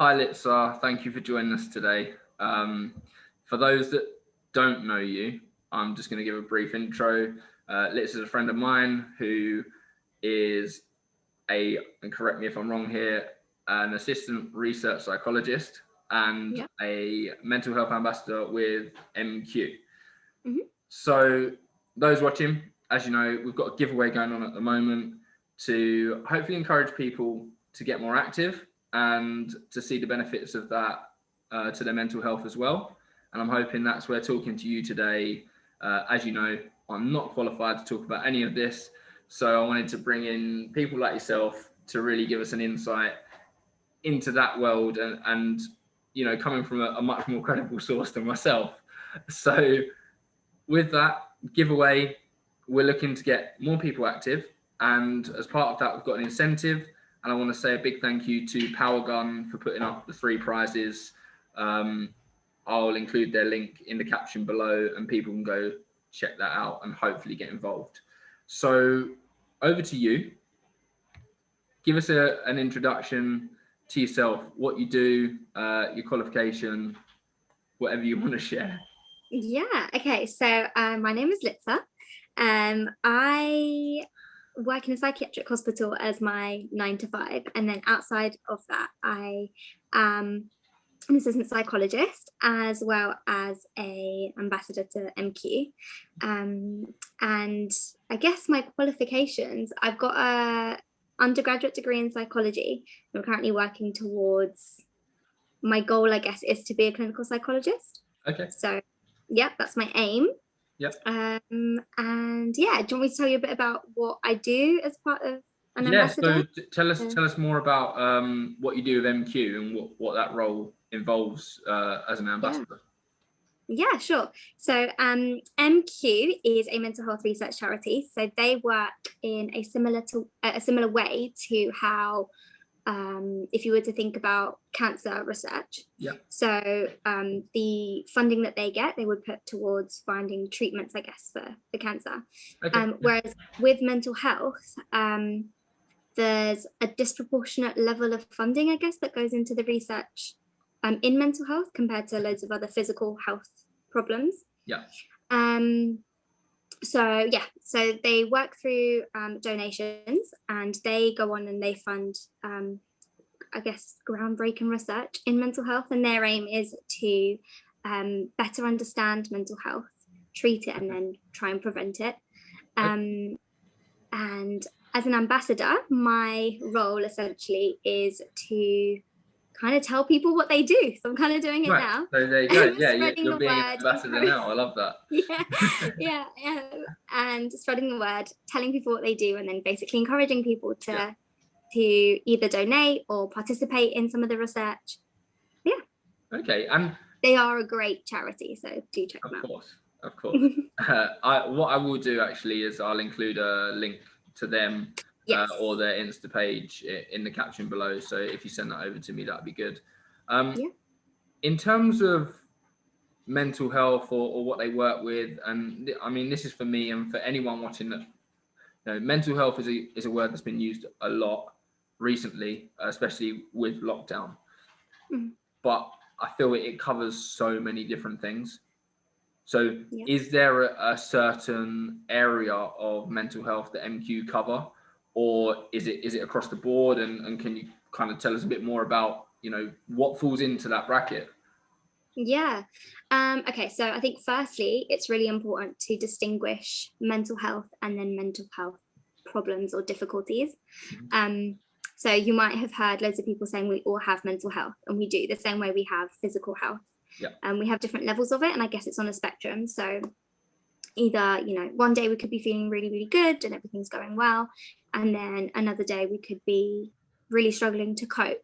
Hi Litsa, thank you for joining us today. For those that don't know you, I'm just going to give a brief intro. Litsa is a friend of mine who is and correct me if I'm wrong here, an assistant research psychologist and Yeah. a mental health ambassador with MQ. Mhm. So those watching, as you know, we've got a giveaway going on at the moment to hopefully encourage people to get more active and to see the benefits of that to their mental health as well. And I'm hoping that's where talking to you today, as you know, I'm not qualified to talk about any of this. So I wanted to bring in people like yourself to really give us an insight into that world and you know, coming from a much more credible source than myself. So with that giveaway, we're looking to get more people active. And as part of that, we've got an incentive. And I want to say a big thank you to Power Gun for putting up the 3 prizes. I'll include their link in the caption below and people can go check that out and hopefully get involved. So over to you. Give us an introduction to yourself, what you do, your qualification, whatever you want to share. Yeah. Okay. So my name is Litsa. I work in a psychiatric hospital as my 9 to 5, and then outside of that, I am an assistant psychologist as well as a ambassador to MQ. And I guess my qualifications, I've got a undergraduate degree in psychology. I'm currently working towards my goal, I guess, is to be a clinical psychologist. Okay. So, yeah, that's my aim. Yep. And yeah, do you want me to tell you a bit about what I do as part of an ambassador? So tell us more about what you do with MQ and what that role involves as an ambassador. Yeah, sure. So MQ is a mental health research charity. So they work in a similar way to how if you were to think about cancer research. Yeah. So the funding that they get, they would put towards finding treatments, I guess, for cancer. Okay. Whereas with mental health, there's a disproportionate level of funding, I guess, that goes into the research in mental health compared to loads of other physical health problems. Yeah. So they work through donations, and they go on and they fund I guess groundbreaking research in mental health, and their aim is to better understand mental health, treat it, and then try and prevent it. And as an ambassador, my role essentially is to kind of tell people what they do. So I'm kind of doing it now. So there you go. Yeah, you're being an ambassador now. I love that. Yeah. And spreading the word, telling people what they do, and then basically encouraging people to either donate or participate in some of the research. Yeah. Okay. And they are a great charity, so do check them out. Of course. What I will do actually is I'll include a link to them or their Insta page in the caption below. So if you send that over to me, that'd be good. In terms of mental health or what they work with, and I mean, this is for me and for anyone watching that, you know, mental health is a word that's been used a lot recently, especially with lockdown. But I feel it covers so many different things. So is there a certain area of mental health that MQ cover, or is it across the board? And can you kind of tell us a bit more about, you know, what falls into that bracket? Yeah. Okay. So I think firstly, it's really important to distinguish mental health and then mental health problems or difficulties. So you might have heard loads of people saying we all have mental health, and we do, the same way we have physical health. We have different levels of it, and I guess it's on a spectrum. So either, you know, one day we could be feeling really, really good and everything's going well, and then another day we could be really struggling to cope.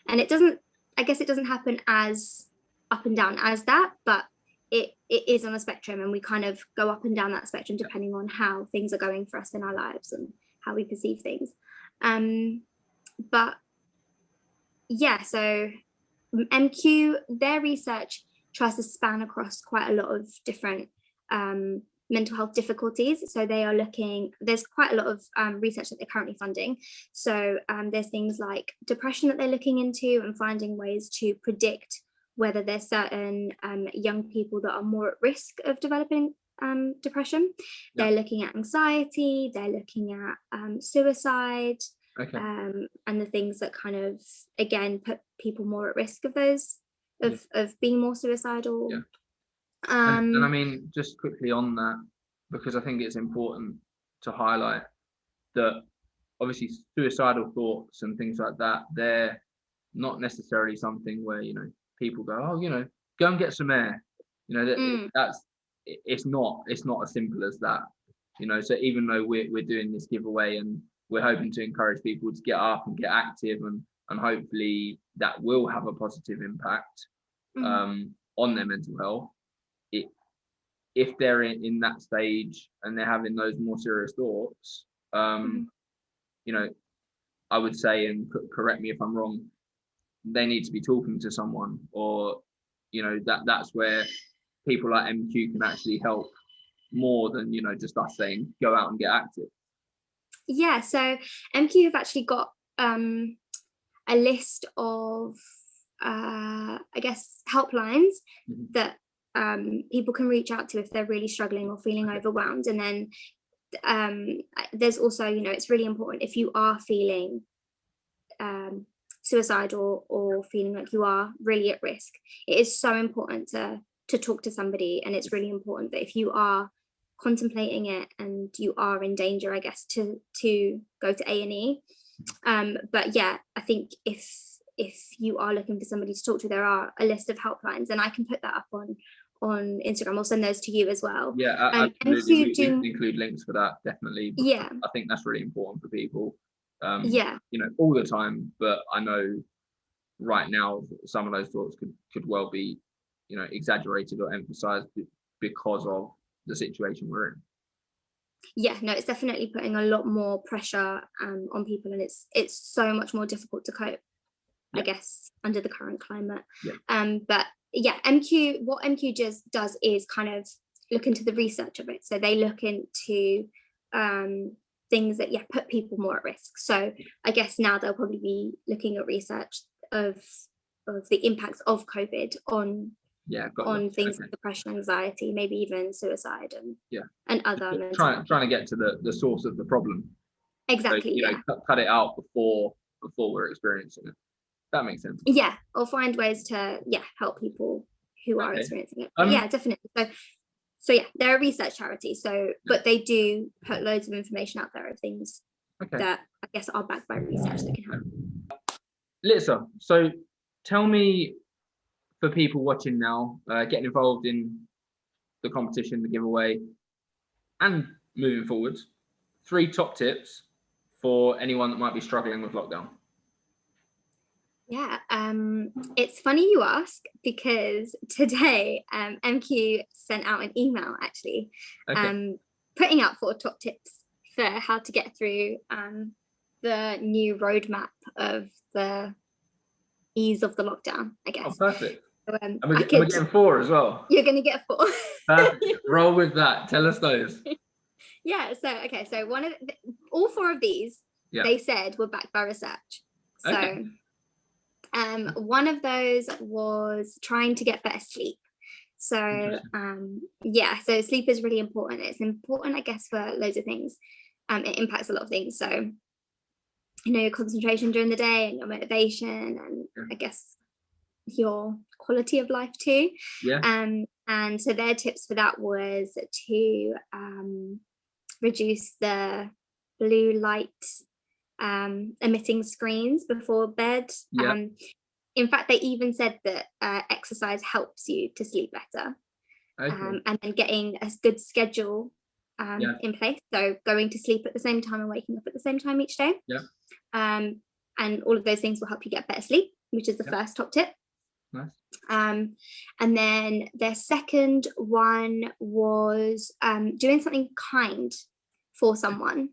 And it doesn't happen as up and down as that, but it is on a spectrum, and we kind of go up and down that spectrum depending on how things are going for us in our lives and how we perceive things. But yeah, so MQ, their research tries to span across quite a lot of different mental health difficulties. So they are looking, there's quite a lot of research that they're currently funding. So there's things like depression that they're looking into and finding ways to predict whether there's certain young people that are more at risk of developing depression. They're looking at anxiety, they're looking at suicide, and the things that kind of, again, put people more at risk of those, of being more suicidal. And I mean, just quickly on that, because I think it's important to highlight that obviously suicidal thoughts and things like that, they're not necessarily something where, you know, people go, oh, you know, go and get some air. You know, it's not as simple as that. You know, so even though we're doing this giveaway and we're hoping to encourage people to get up and get active, and hopefully that will have a positive impact on their mental health. If they're in that stage and they're having those more serious thoughts, you know, I would say, and correct me if I'm wrong, they need to be talking to someone, or, you know, that's where people like MQ can actually help more than, you know, just us saying go out and get active. Yeah, so MQ have actually got a list of I guess helplines that people can reach out to if they're really struggling or feeling overwhelmed. And then there's also, you know, it's really important if you are feeling suicidal or feeling like you are really at risk, it is so important to talk to somebody. And it's really important that if you are contemplating it and you are in danger, I guess, to go to A&E. But yeah, I think if you are looking for somebody to talk to, there are a list of helplines, and I can put that up on Instagram. I'll send those to you as well. Yeah, absolutely. We can include links for that, definitely. Yeah, I think that's really important for people. You know, all the time, but I know right now some of those thoughts could well be, you know, exaggerated or emphasized because of the situation we're in. Yeah, no, it's definitely putting a lot more pressure on people, and it's so much more difficult to cope, I guess, under the current climate. But yeah, what MQ just does is kind of look into the research of it. So they look into things that put people more at risk. So I guess now they'll probably be looking at research of the impacts of COVID on things like depression, anxiety, maybe even suicide, and other trying to get to the source of the problem. Exactly. So, you know, cut it out before we're experiencing it. That makes sense. Yeah, or find ways to help people who are experiencing it. Yeah, definitely. So yeah, they're a research charity. So but they do put loads of information out there of things that I guess are backed by research that can help. Litsa, so tell me, for people watching now, getting involved in the competition, the giveaway, and moving forwards, 3 top tips for anyone that might be struggling with lockdown. Yeah, it's funny you ask, because today MQ sent out an email actually, putting out 4 top tips for how to get through the new roadmap of the ease of the lockdown, I guess. Oh, perfect. So, and we're getting 4 as well. You're going to get 4. Perfect. Roll with that. Tell us those. Yeah. So so one of all 4 of these they said were backed by research. So one of those was trying to get better sleep. So so sleep is really important. It's important, I guess, for loads of things. It impacts a lot of things. So, you know, your concentration during the day and your motivation, and I guess your quality of life too. And so their tips for that was to reduce the blue light emitting screens before bed. In fact, they even said that exercise helps you to sleep better. And then getting a good schedule in place, so going to sleep at the same time and waking up at the same time each day. And all of those things will help you get better sleep, which is the first top tip. Nice. And then their second one was doing something kind for someone.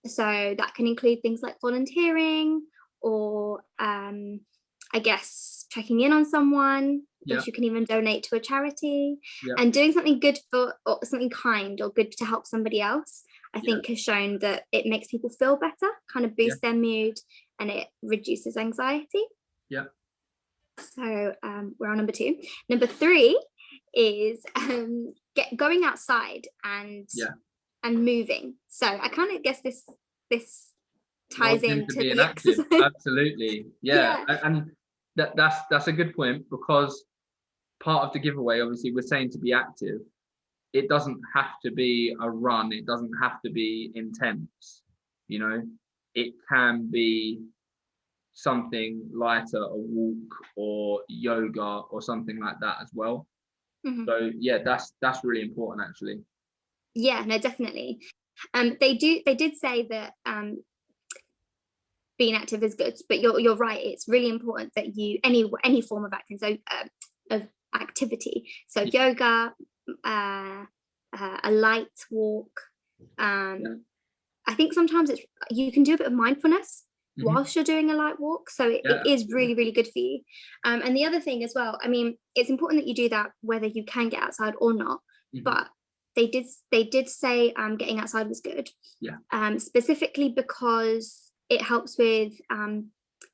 So that can include things like volunteering, or I guess checking in on someone, Yeah. guess you can even donate to a charity. Yeah. And doing something good for, or something kind or good to help somebody else, I Yeah. think has shown that it makes people feel better, kind of boosts Yeah. their mood, and it reduces anxiety. Yeah. So we're on number 2. Number 3 is going outside and moving. So I kind of guess this ties into being the active. exercise. Absolutely. Yeah. And that's a good point, because part of the giveaway, obviously, we're saying to be active. It doesn't have to be a run. It doesn't have to be intense. You know, it can be something lighter, a walk or yoga or something like that as well. Mm-hmm. So yeah, that's really important, actually. Yeah, no, definitely. They did say that being active is good, but you're right. It's really important that you any form of acting, so of activity. So yoga, a light walk. I think sometimes you can do a bit of mindfulness whilst you're doing a light walk, so it is really, really good for you. And the other thing as well, I mean, it's important that you do that whether you can get outside or not. But they did say getting outside was good. Specifically because it helps with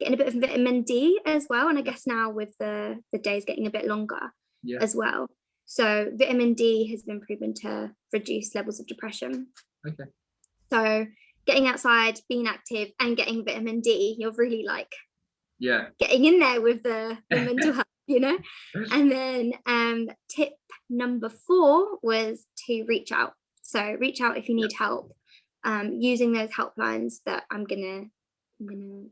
getting a bit of vitamin D as well. And I guess now with the days getting a bit longer as well. So vitamin D has been proven to reduce levels of depression. Okay. So getting outside, being active, and getting vitamin D, you're really like getting in there with the mental health, you know. And then tip number 4 was to reach out. So reach out if you need help, using those helplines that I'm gonna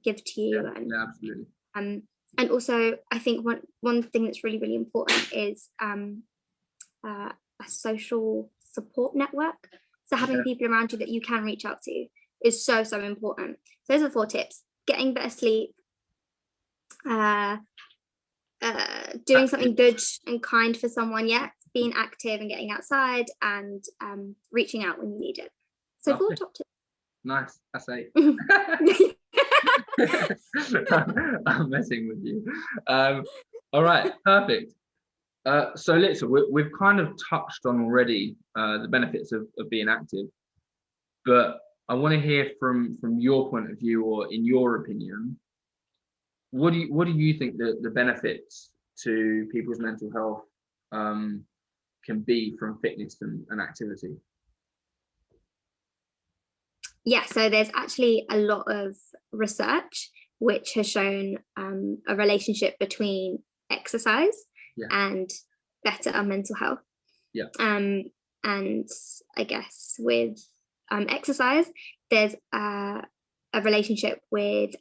give to you. Absolutely. And also I think one thing that's really, really important is a social support network. So having people around you that you can reach out to is so, so important. So those are 4 tips: getting better sleep, doing something good and kind for someone, being active and getting outside, and reaching out when you need it. So 4 top tips. Nice. That's 8. I'm messing with you. All right, perfect. So Litsa, we've kind of touched on already the benefits of being active, but I want to hear from your point of view, or in your opinion, what do you think the benefits to people's mental health can be from fitness and activity? So there's actually a lot of research which has shown a relationship between exercise and better mental health. And I guess with exercise, there's a relationship with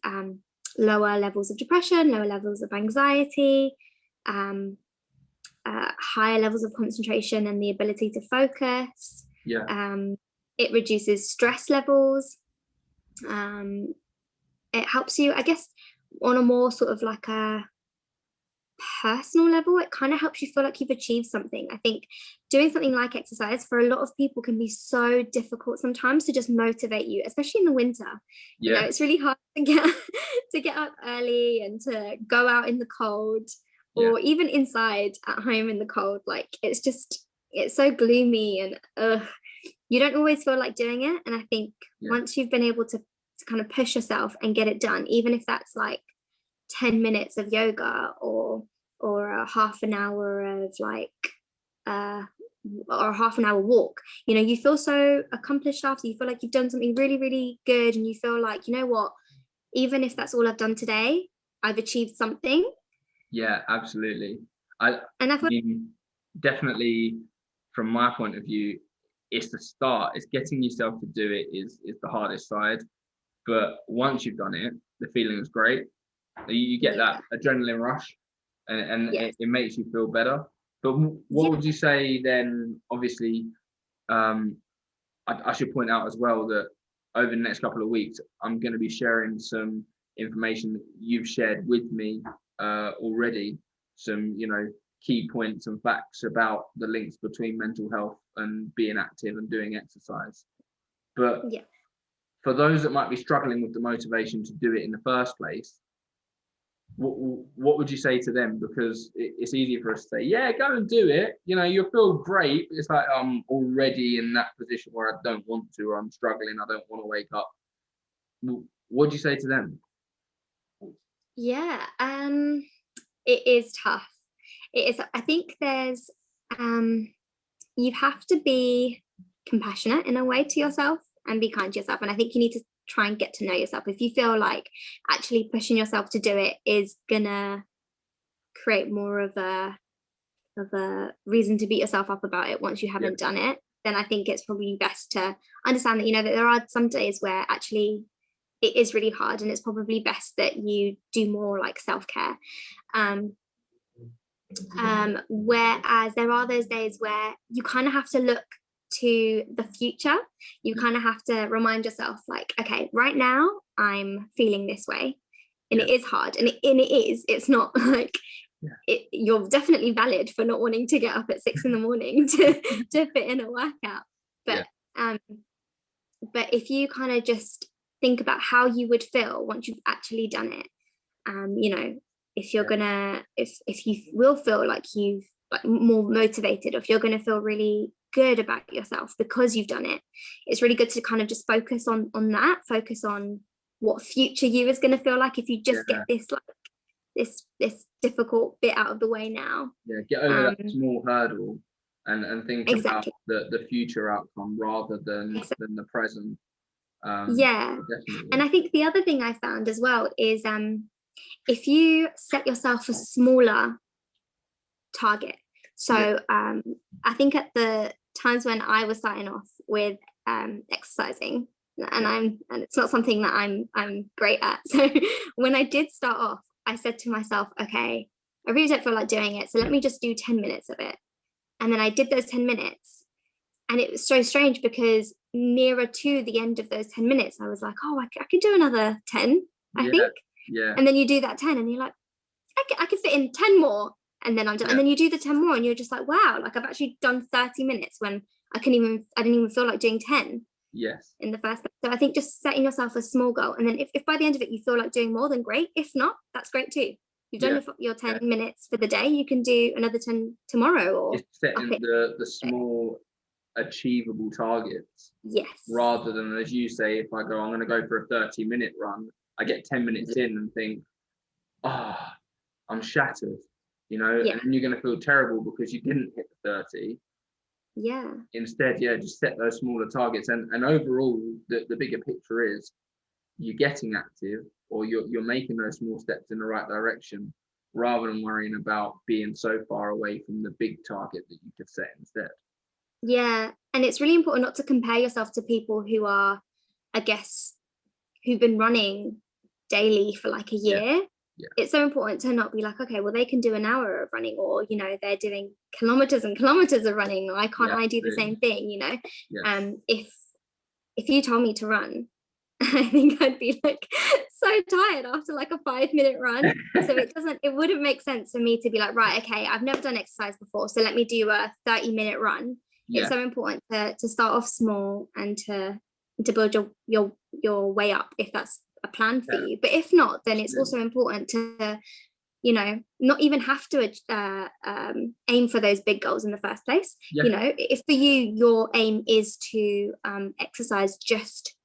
lower levels of depression, lower levels of anxiety, higher levels of concentration and the ability to focus. It reduces stress levels. It helps you, I guess, on a more sort of like a personal level. It kind of helps you feel like you've achieved something. I think doing something like exercise for a lot of people can be so difficult sometimes to just motivate you, especially in the winter. You know, it's really hard to get up early and to go out in the cold, or even inside at home in the cold. Like it's so gloomy, and you don't always feel like doing it. And I think once you've been able to kind of push yourself and get it done, even if that's like 10 minutes of yoga or a half an hour of like or a half an hour walk, you know, you feel so accomplished after. You feel like you've done something really, really good, and you feel like, you know what, even if that's all I've done today, I've achieved something. Yeah, absolutely. I mean, definitely from my point of view, it's the start. It's getting yourself to do it is the hardest side. But once you've done it, the feeling is great. You get that adrenaline rush, and it makes you feel better. But what would you say then? Obviously, I should point out as well that over the next couple of weeks, I'm going to be sharing some information that you've shared with me already. Some, you know, key points and facts about the links between mental health and being active and doing exercise. But for those that might be struggling with the motivation to do it in the first place, what would you say to them? Because it's easy for us to say, yeah, go and do it. You know, you'll feel great. It's like I'm already in that position where I don't want to, or I'm struggling. I don't want to wake up. What do you say to them? Yeah, it is tough. It is. I think there's you have to be compassionate in a way to yourself and be kind to yourself. And I think you need to try and get to know yourself. If you feel like actually pushing yourself to do it is gonna create more of a reason to beat yourself up about it once you haven't done it, then I think it's probably best to understand that, you know, that there are some days where actually it is really hard, and it's probably best that you do more like self-care. Whereas there are those days where you kind of have to look to the future. You kind of have to remind yourself, like, okay, right now I'm feeling this way, and it is hard, and it's not like you're definitely valid for not wanting to get up at 6 a.m. to fit in a workout, but if you kind of just think about how you would feel once you've actually done it, you know, if you're gonna if you will feel like you've more motivated, or if you're gonna feel really good about yourself because you've done it, it's really good to kind of just focus on that, focus on what future you is going to feel like if you just get this like this difficult bit out of the way now. Get over that small hurdle and think about the future outcome rather than the present. Definitely. And I think the other thing I found as well is if you set yourself a smaller target. So I think at the times when I was starting off with exercising, and it's not something that I'm great at. So when I did start off, I said to myself, okay, I really don't feel like doing it, so let me just do 10 minutes of it. And then I did those 10 minutes, and it was so strange because nearer to the end of those 10 minutes, I was like, oh, I could do another 10, I think. And then you do that 10 and you're like, I could fit in 10 more. And then I'm done. And then you do the 10 more and you're just like, wow, like I've actually done 30 minutes when I didn't even feel like doing 10 in the first place. So I think just setting yourself a small goal. And then if by the end of it you feel like doing more, then great. If not, that's great too. You've done your 10 minutes for the day. You can do another 10 tomorrow. Or it's setting the small achievable targets. Rather than, as you say, if I go, I'm going to go for a 30-minute run, I get 10 minutes in and think, I'm shattered. You know, and then you're going to feel terrible because you didn't hit the 30. Instead, just set those smaller targets, and overall the bigger picture is you're getting active, or you're making those small steps in the right direction, rather than worrying about being so far away from the big target that you could set instead. And it's really important not to compare yourself to people who are, I guess, who've been running daily for like a year. It's so important to not be like, okay, well, they can do an hour of running, or, you know, they're doing kilometers and kilometers of running. Why can't I do the same thing? You know, if you told me to run, I think I'd be like so tired after like a 5-minute run. So it wouldn't make sense for me to be like, right, okay, I've never done exercise before, so let me do a 30-minute run. It's so important to start off small and to build your way up if that's a plan for you. But if not, then it's also important to, you know, not even have to aim for those big goals in the first place. You know, if for you your aim is to exercise just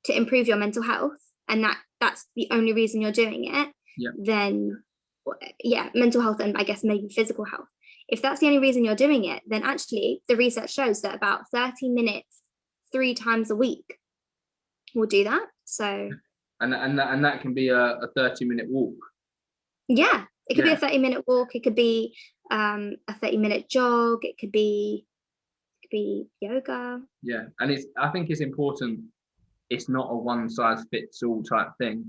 to improve your mental health, and that's the only reason you're doing it, then mental health, and I guess maybe physical health, if that's the only reason you're doing it, then actually the research shows that about 30 minutes 3 times a week will do that. So and that can be a 30-minute walk. It could be a 30-minute walk, it could be a 30-minute jog, it could be yoga. And I think it's important, it's not a one size fits all type thing.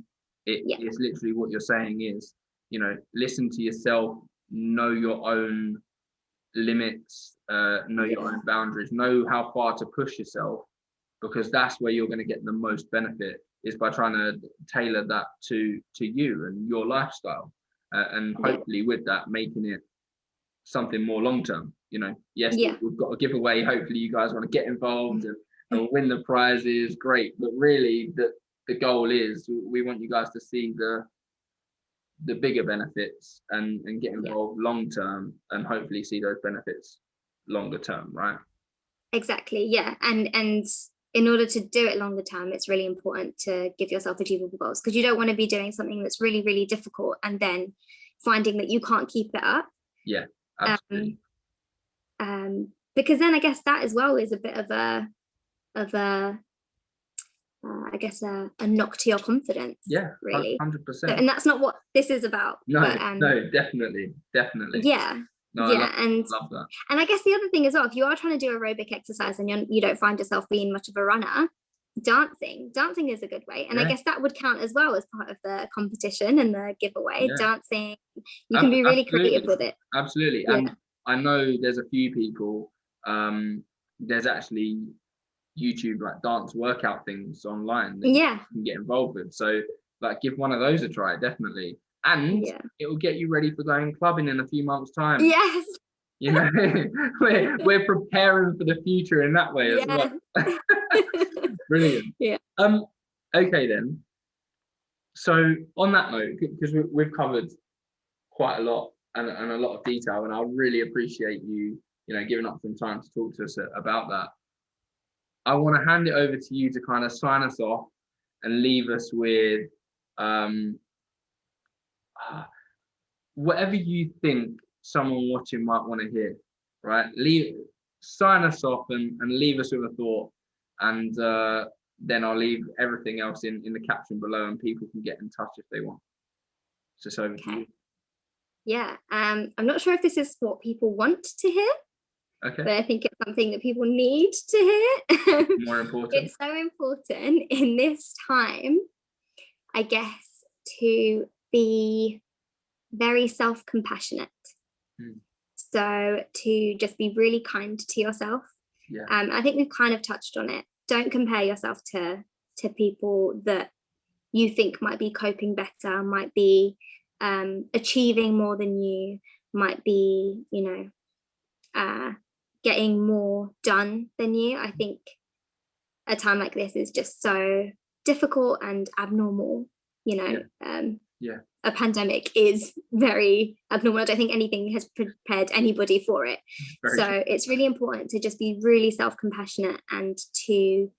It's literally what you're saying is, you know, listen to yourself, know your own limits, know your own boundaries, know how far to push yourself, because that's where you're going to get the most benefit, is by trying to tailor that to you and your lifestyle, and hopefully with that making it something more long term. You know, we've got a giveaway, hopefully you guys want to get involved and win the prizes, great, but really the goal is we want you guys to see the bigger benefits and get involved long term, and hopefully see those benefits longer term, right? Exactly. Yeah. And in order to do it longer term, it's really important to give yourself achievable goals, because you don't want to be doing something that's really, really difficult and then finding that you can't keep it up. Yeah, absolutely. Because then I guess that as well is a bit of a I guess a knock to your confidence. Yeah, really. 100%. And that's not what this is about. No, but, no, definitely. Yeah. No, yeah, I love that. And I guess the other thing as well, if you are trying to do aerobic exercise and you don't find yourself being much of a runner, dancing is a good way. And I guess that would count as well as part of the competition and the giveaway. Dancing, you can be really creative with it. Absolutely. Yeah. And I know there's a few people, there's actually YouTube like dance workout things online that you can get involved with. So like give one of those a try, definitely. And it will get you ready for going clubbing in a few months' time. Yes. You know, we're preparing for the future in that way as well. Brilliant. Yeah. Okay then. So on that note, because we've covered quite a lot and a lot of detail, and I really appreciate you giving up some time to talk to us about that. I want to hand it over to you to kind of sign us off and leave us with whatever you think someone watching might want to hear, right? Sign us off and leave us with a thought, and then I'll leave everything else in the caption below, and people can get in touch if they want. So it's over to you. Yeah, I'm not sure if this is what people want to hear. Okay. But I think it's something that people need to hear. More important. It's so important in this time, I guess, to be very self-compassionate. So to just be really kind to yourself. Yeah. I think we've kind of touched on it. Don't compare yourself to people that you think might be coping better, might be achieving more than you, might be, getting more done than you. I think a time like this is just so difficult and abnormal. A pandemic is very abnormal. I don't think anything has prepared anybody for it. So it's really important to just be really self-compassionate and to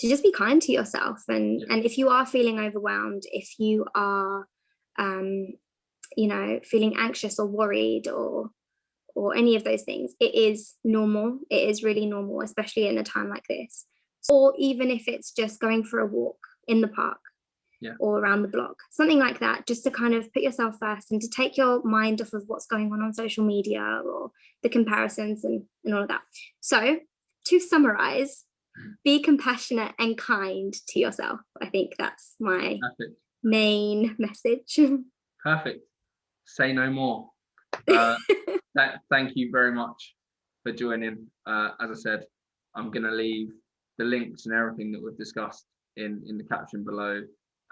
just be kind to yourself. And if you are feeling overwhelmed, if you are feeling anxious or worried or any of those things, it is normal. It is really normal, especially in a time like this. Or even if it's just going for a walk in the park or around the block, something like that, just to kind of put yourself first and to take your mind off of what's going on social media or the comparisons and all of that. So to summarize, be compassionate and kind to yourself. I think that's my main message. Perfect. Say no more. Thank you very much for joining. As I said, I'm going to leave the links and everything that we've discussed in the caption below.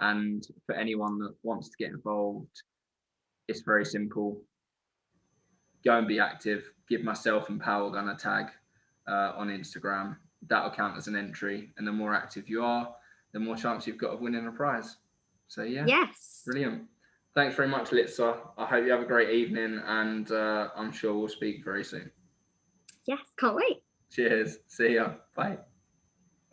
And for anyone that wants to get involved, it's very simple. Go and be active. Give myself and Power Gun a tag on Instagram. That'll count as an entry. And the more active you are, the more chance you've got of winning a prize. So yeah. Yes. Brilliant. Thanks very much, Litsa. I hope you have a great evening, and I'm sure we'll speak very soon. Yes, can't wait. Cheers. See ya. Bye.